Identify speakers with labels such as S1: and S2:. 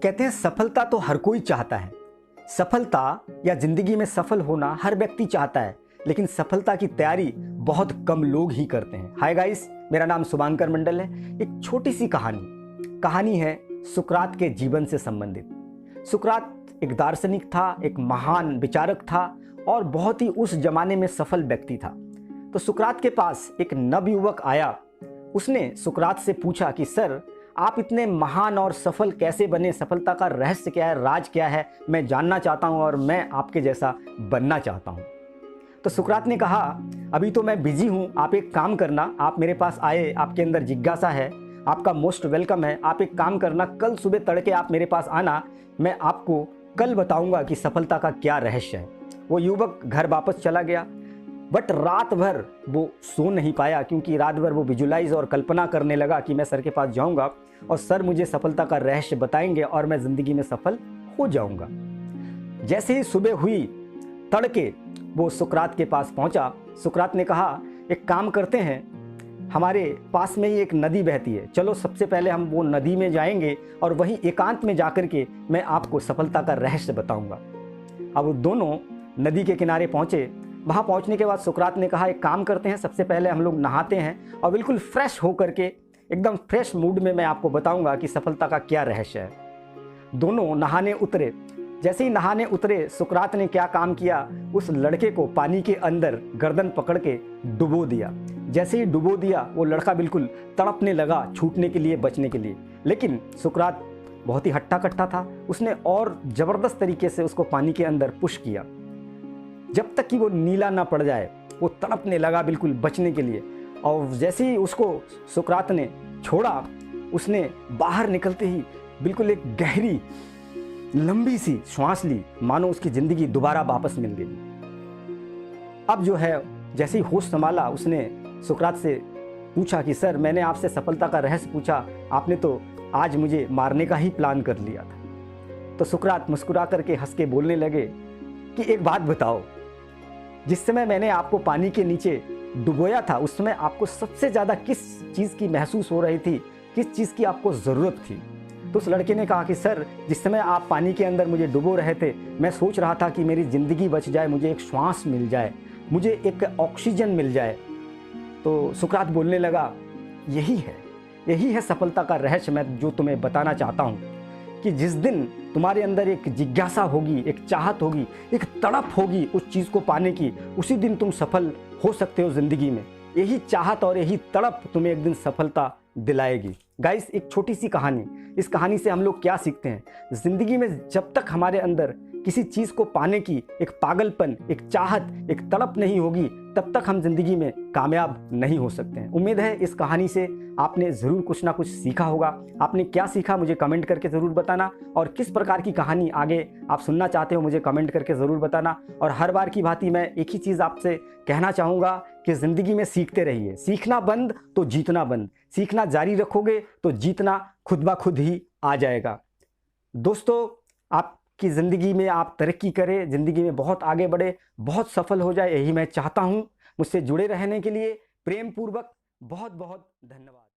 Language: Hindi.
S1: कहते हैं सफलता तो हर कोई चाहता है। सफलता या जिंदगी में सफल होना हर व्यक्ति चाहता है, लेकिन सफलता की तैयारी बहुत कम लोग ही करते हैं। हाय गाइस, मेरा नाम शुभांकर मंडल है। एक छोटी सी कहानी है सुकरात के जीवन से संबंधित। सुकरात एक दार्शनिक था, एक महान विचारक था और बहुत ही उस जमाने में सफल व्यक्ति था। तो सुकरात के पास एक नवयुवक आया। उसने सुकरात से पूछा कि सर, आप इतने महान और सफल कैसे बने? सफलता का रहस्य क्या है, राज क्या है? मैं जानना चाहता हूँ और मैं आपके जैसा बनना चाहता हूँ। तो सुकरात ने कहा, अभी तो मैं बिजी हूँ, आप एक काम करना, आप मेरे पास आए, आपके अंदर जिज्ञासा है, आपका मोस्ट वेलकम है। आप एक काम करना, कल सुबह तड़के आप मेरे पास आना, मैं आपको कल बताऊंगा कि सफलता का क्या रहस्य है। वो युवक घर वापस चला गया, बट रात भर वो सो नहीं पाया, क्योंकि रात भर वो विजुलाइज और कल्पना करने लगा कि मैं सर के पास जाऊंगा और सर मुझे सफलता का रहस्य बताएंगे और मैं ज़िंदगी में सफल हो जाऊंगा। जैसे ही सुबह हुई, तड़के वो सुकरात के पास पहुंचा। सुकरात ने कहा, एक काम करते हैं, हमारे पास में ही एक नदी बहती है, चलो सबसे पहले हम वो नदी में जाएंगे और वहीं एकांत में जाकर के मैं आपको सफलता का रहस्य बताऊंगा। अब वो दोनों नदी के किनारे पहुंचे। वहाँ पहुँचने के बाद सुकरात ने कहा, एक काम करते हैं, सबसे पहले हम लोग नहाते हैं और बिल्कुल फ्रेश होकर के एकदम फ्रेश मूड में मैं आपको बताऊंगा कि सफलता का क्या रहस्य है। दोनों नहाने उतरे। जैसे ही नहाने उतरे, सुकरात ने क्या काम किया, उस लड़के को पानी के अंदर गर्दन पकड़ के डुबो दिया। जैसे ही डुबो दिया, वो लड़का बिल्कुल तड़पने लगा, छूटने के लिए, बचने के लिए। लेकिन सुकरात बहुत ही हट्टा कट्टा था, उसने और ज़बरदस्त तरीके से उसको पानी के अंदर पुश किया जब तक कि वो नीला ना पड़ जाए। वो तड़पने लगा बिल्कुल बचने के लिए, और जैसे ही उसको सुकरात ने छोड़ा, उसने बाहर निकलते ही बिल्कुल एक गहरी लंबी सी श्वास ली, मानो उसकी ज़िंदगी दोबारा वापस मिल गई। अब जो है, जैसे ही होश संभाला, उसने सुकरात से पूछा कि सर, मैंने आपसे सफलता का रहस्य पूछा, आपने तो आज मुझे मारने का ही प्लान कर लिया था। तो सुकरात मुस्कुरा करके हंस के बोलने लगे कि एक बात बताओ, जिस समय मैंने आपको पानी के नीचे डुबोया था, उस समय आपको सबसे ज़्यादा किस चीज़ की महसूस हो रही थी, किस चीज़ की आपको ज़रूरत थी? तो उस लड़के ने कहा कि सर, जिस समय आप पानी के अंदर मुझे डुबो रहे थे, मैं सोच रहा था कि मेरी ज़िंदगी बच जाए, मुझे एक श्वास मिल जाए, मुझे एक ऑक्सीजन मिल जाए। तो सुकरात बोलने लगा, यही है सफलता का रहस्य, मैं जो तुम्हें बताना चाहता हूँ कि जिस दिन तुम्हारे अंदर एक जिज्ञासा होगी, एक चाहत होगी, एक तड़प होगी उस चीज़ को पाने की, उसी दिन तुम सफल हो सकते हो ज़िंदगी में। यही चाहत और यही तड़प तुम्हें एक दिन सफलता दिलाएगी। गाइस, एक छोटी सी कहानी, इस कहानी से हम लोग क्या सीखते हैं? ज़िंदगी में जब तक हमारे अंदर किसी चीज़ को पाने की एक पागलपन, एक चाहत, एक तड़प नहीं होगी, तब तक हम जिंदगी में कामयाब नहीं हो सकते हैं। उम्मीद है इस कहानी से आपने ज़रूर कुछ ना कुछ सीखा होगा। आपने क्या सीखा मुझे कमेंट करके ज़रूर बताना, और किस प्रकार की कहानी आगे आप सुनना चाहते हो मुझे कमेंट करके ज़रूर बताना। और हर बार की भांति मैं एक ही चीज़ आपसे कहना चाहूँगा कि ज़िंदगी में सीखते रहिए। सीखना बंद तो जीतना बंद, सीखना जारी रखोगे तो जीतना खुद ब खुद ही आ जाएगा। दोस्तों, आपकी ज़िंदगी में आप तरक्की करें, ज़िंदगी में बहुत आगे बढ़े, बहुत सफल हो जाए, यही मैं चाहता हूँ। मुझसे जुड़े रहने के लिए प्रेम पूर्वक बहुत बहुत धन्यवाद।